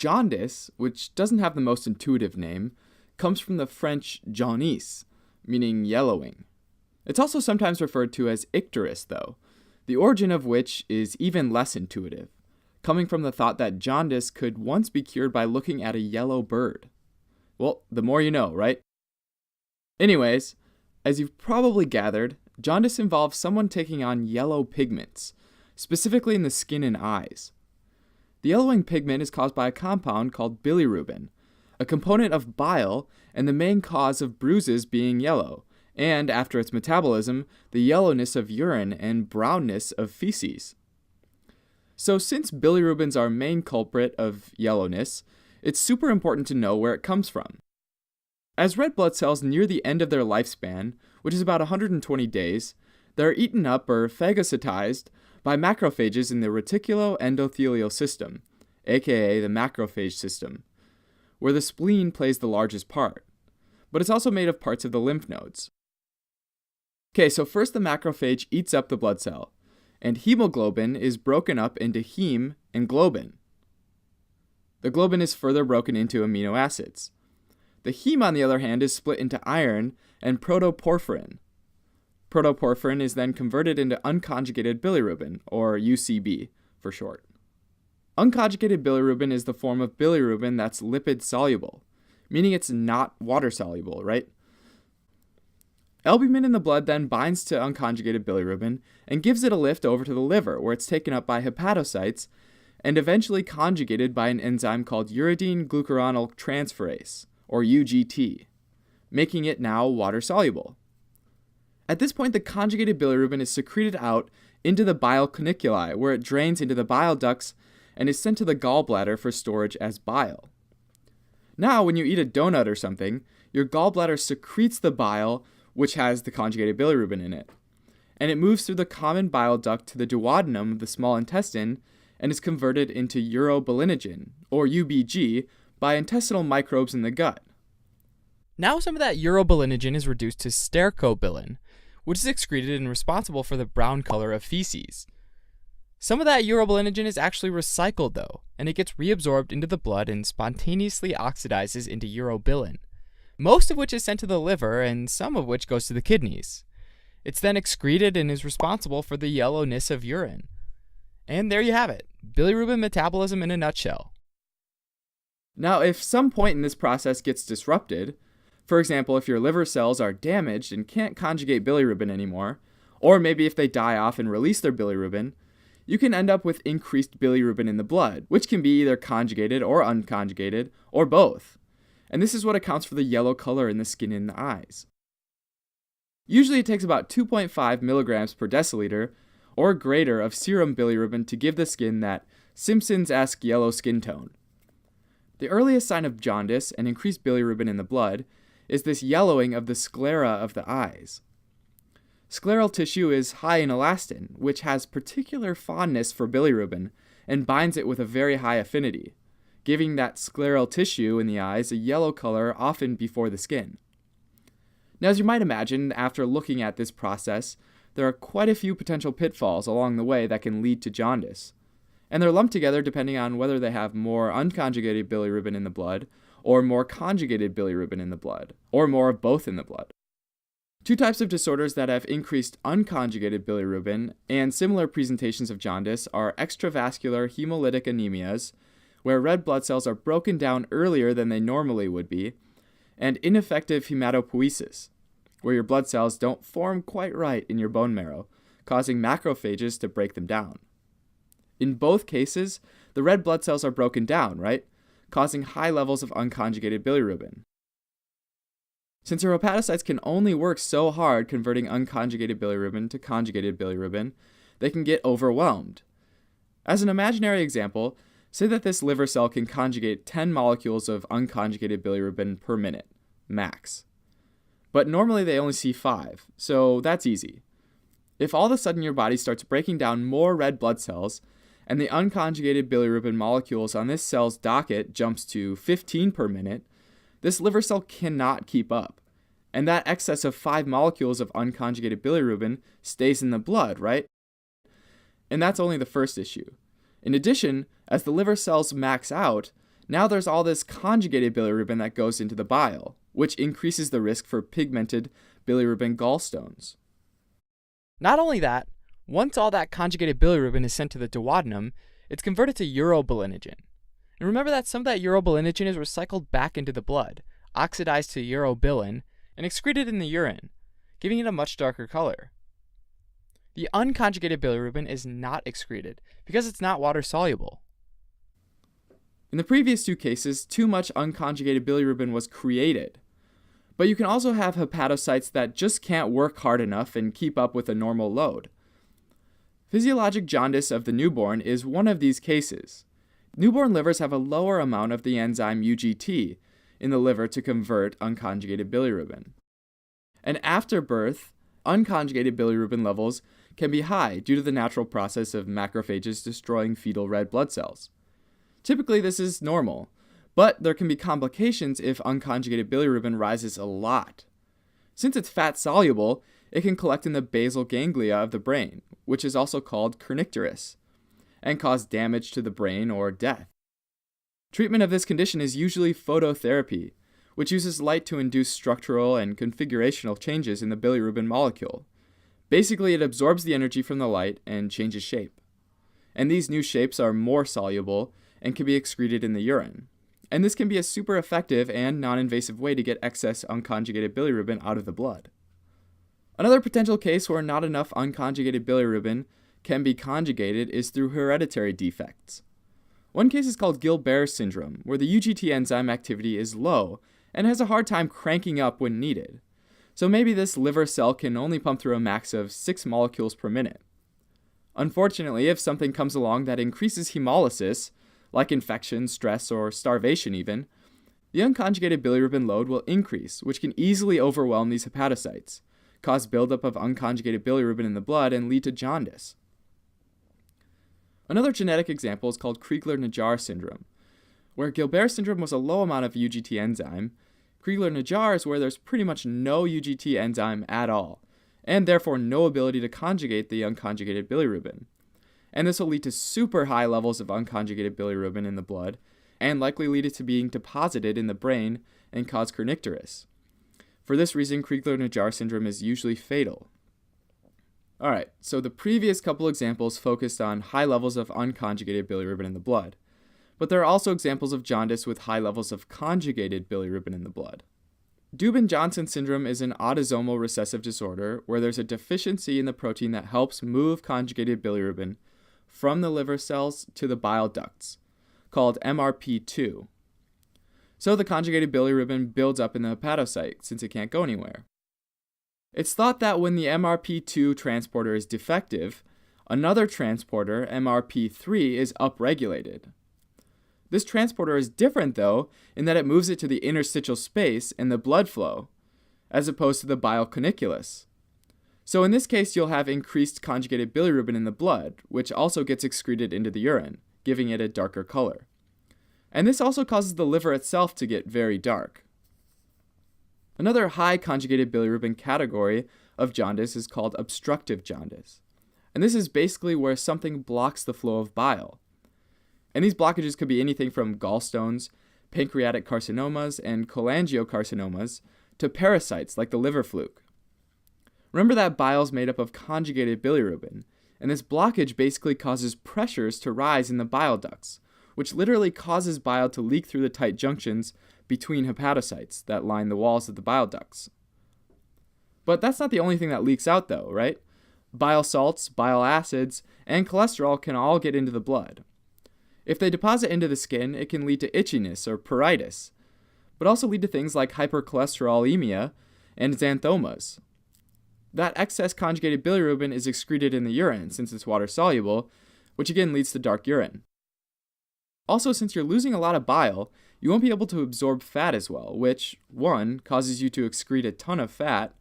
Jaundice, which doesn't have the most intuitive name, comes from the French jaunisse, meaning yellowing. It's also sometimes referred to as icterus, though, the origin of which is even less intuitive, coming from the thought that jaundice could once be cured by looking at a yellow bird. Well, the more you know, right? Anyways, as you've probably gathered, jaundice involves someone taking on yellow pigments, specifically in the skin and eyes. The yellowing pigment is caused by a compound called bilirubin, a component of bile and the main cause of bruises being yellow, and, after its metabolism, the yellowness of urine and brownness of feces. So since bilirubin's our main culprit of yellowness, it's super important to know where it comes from. As red blood cells near the end of their lifespan, which is about 120 days, they're eaten up or phagocytized by macrophages in the reticuloendothelial system, aka the macrophage system, where the spleen plays the largest part, but it's also made of parts of the lymph nodes. Okay, so first the macrophage eats up the blood cell, and hemoglobin is broken up into heme and globin. The globin is further broken into amino acids. The heme, on the other hand, is split into iron and protoporphyrin. Protoporphyrin is then converted into unconjugated bilirubin, or UCB for short. Unconjugated bilirubin is the form of bilirubin that's lipid soluble, meaning it's not water soluble, right? Albumin in the blood then binds to unconjugated bilirubin and gives it a lift over to the liver, where it's taken up by hepatocytes and eventually conjugated by an enzyme called uridine glucuronyl transferase, or UGT, making it now water soluble. At this point, the conjugated bilirubin is secreted out into the bile caniculi, where it drains into the bile ducts and is sent to the gallbladder for storage as bile. Now, when you eat a donut or something, your gallbladder secretes the bile, which has the conjugated bilirubin in it, and it moves through the common bile duct to the duodenum of the small intestine and is converted into urobilinogen, or UBG, by intestinal microbes in the gut. Now some of that urobilinogen is reduced to stercobilin, which is excreted and responsible for the brown color of feces. Some of that urobilinogen is actually recycled though, and it gets reabsorbed into the blood and spontaneously oxidizes into urobilin, most of which is sent to the liver and some of which goes to the kidneys. It's then excreted and is responsible for the yellowness of urine. And there you have it, bilirubin metabolism in a nutshell. Now, if some point in this process gets disrupted, for example, if your liver cells are damaged and can't conjugate bilirubin anymore, or maybe if they die off and release their bilirubin, you can end up with increased bilirubin in the blood, which can be either conjugated or unconjugated, or both. And this is what accounts for the yellow color in the skin and the eyes. Usually it takes about 2.5 milligrams per deciliter, or greater, of serum bilirubin to give the skin that Simpsons-esque yellow skin tone. The earliest sign of jaundice and increased bilirubin in the blood is this yellowing of the sclera of the eyes. Scleral tissue is high in elastin, which has particular fondness for bilirubin and binds it with a very high affinity, giving that scleral tissue in the eyes a yellow color often before the skin. Now, as you might imagine, after looking at this process, there are quite a few potential pitfalls along the way that can lead to jaundice, and they're lumped together depending on whether they have more unconjugated bilirubin in the blood, or more conjugated bilirubin in the blood, or more of both in the blood. Two types of disorders that have increased unconjugated bilirubin and similar presentations of jaundice are extravascular hemolytic anemias, where red blood cells are broken down earlier than they normally would be, and ineffective hematopoiesis, where your blood cells don't form quite right in your bone marrow, causing macrophages to break them down. In both cases, the red blood cells are broken down, right, causing high levels of unconjugated bilirubin. Since your hepatocytes can only work so hard converting unconjugated bilirubin to conjugated bilirubin, they can get overwhelmed. As an imaginary example, say that this liver cell can conjugate 10 molecules of unconjugated bilirubin per minute, max. But normally they only see 5, so that's easy. If all of a sudden your body starts breaking down more red blood cells, and the unconjugated bilirubin molecules on this cell's docket jumps to 15 per minute, this liver cell cannot keep up. And that excess of 5 molecules of unconjugated bilirubin stays in the blood, right? And that's only the first issue. In addition, as the liver cells max out, now there's all this conjugated bilirubin that goes into the bile, which increases the risk for pigmented bilirubin gallstones. Not only that, once all that conjugated bilirubin is sent to the duodenum, it's converted to urobilinogen. And remember that some of that urobilinogen is recycled back into the blood, oxidized to urobilin, and excreted in the urine, giving it a much darker color. The unconjugated bilirubin is not excreted because it's not water soluble. In the previous two cases, too much unconjugated bilirubin was created. But you can also have hepatocytes that just can't work hard enough and keep up with a normal load. Physiologic jaundice of the newborn is one of these cases. Newborn livers have a lower amount of the enzyme UGT in the liver to convert unconjugated bilirubin. And after birth, unconjugated bilirubin levels can be high due to the natural process of macrophages destroying fetal red blood cells. Typically, this is normal, but there can be complications if unconjugated bilirubin rises a lot. Since it's fat soluble, it can collect in the basal ganglia of the brain, which is also called kernicterus, and cause damage to the brain or death. Treatment of this condition is usually phototherapy, which uses light to induce structural and configurational changes in the bilirubin molecule. Basically, it absorbs the energy from the light and changes shape. And these new shapes are more soluble and can be excreted in the urine. And this can be a super effective and non-invasive way to get excess unconjugated bilirubin out of the blood. Another potential case where not enough unconjugated bilirubin can be conjugated is through hereditary defects. One case is called Gilbert syndrome, where the UGT enzyme activity is low and has a hard time cranking up when needed. So maybe this liver cell can only pump through a max of 6 molecules per minute. Unfortunately, if something comes along that increases hemolysis, like infection, stress, or starvation even, the unconjugated bilirubin load will increase, which can easily overwhelm these hepatocytes, cause buildup of unconjugated bilirubin in the blood, and lead to jaundice. Another genetic example is called Crigler-Najjar syndrome, where Gilbert syndrome was a low amount of UGT enzyme. Crigler-Najjar is where there's pretty much no UGT enzyme at all, and therefore no ability to conjugate the unconjugated bilirubin. And this will lead to super high levels of unconjugated bilirubin in the blood, and likely lead it to being deposited in the brain and cause kernicterus. For this reason, Crigler-Najjar syndrome is usually fatal. Alright, so the previous couple examples focused on high levels of unconjugated bilirubin in the blood, but there are also examples of jaundice with high levels of conjugated bilirubin in the blood. Dubin-Johnson syndrome is an autosomal recessive disorder where there's a deficiency in the protein that helps move conjugated bilirubin from the liver cells to the bile ducts, called MRP2. So the conjugated bilirubin builds up in the hepatocyte since it can't go anywhere. It's thought that when the MRP2 transporter is defective, another transporter, MRP3, is upregulated. This transporter is different, though, in that it moves it to the interstitial space and the blood flow, as opposed to the bile caniculus. So in this case, you'll have increased conjugated bilirubin in the blood, which also gets excreted into the urine, giving it a darker color. And this also causes the liver itself to get very dark. Another high conjugated bilirubin category of jaundice is called obstructive jaundice. And this is basically where something blocks the flow of bile. And these blockages could be anything from gallstones, pancreatic carcinomas, and cholangiocarcinomas to parasites like the liver fluke. Remember that bile is made up of conjugated bilirubin, and this blockage basically causes pressures to rise in the bile ducts, which literally causes bile to leak through the tight junctions between hepatocytes that line the walls of the bile ducts. But that's not the only thing that leaks out though, right? Bile salts, bile acids, and cholesterol can all get into the blood. If they deposit into the skin, it can lead to itchiness or pruritus, but also lead to things like hypercholesterolemia and xanthomas. That excess conjugated bilirubin is excreted in the urine since it's water soluble, which again leads to dark urine. Also, since you're losing a lot of bile, you won't be able to absorb fat as well, which, 1, causes you to excrete a ton of fat,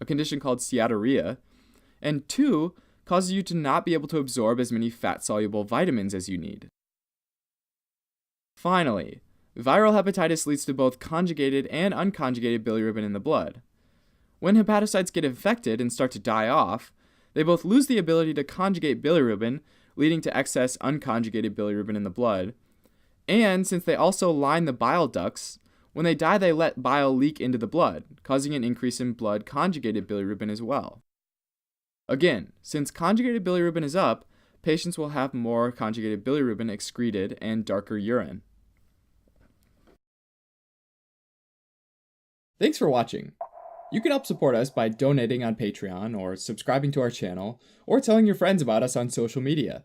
a condition called steatorrhea, and 2, causes you to not be able to absorb as many fat-soluble vitamins as you need. Finally, viral hepatitis leads to both conjugated and unconjugated bilirubin in the blood. When hepatocytes get infected and start to die off, they both lose the ability to conjugate bilirubin, leading to excess unconjugated bilirubin in the blood, And since they also line the bile ducts, when they die, they let bile leak into the blood, causing an increase in blood conjugated bilirubin as well. Again, since conjugated bilirubin is up, patients will have more conjugated bilirubin excreted and darker urine. Thanks for watching. You can help support us by donating on Patreon or subscribing to our channel or telling your friends about us on social media.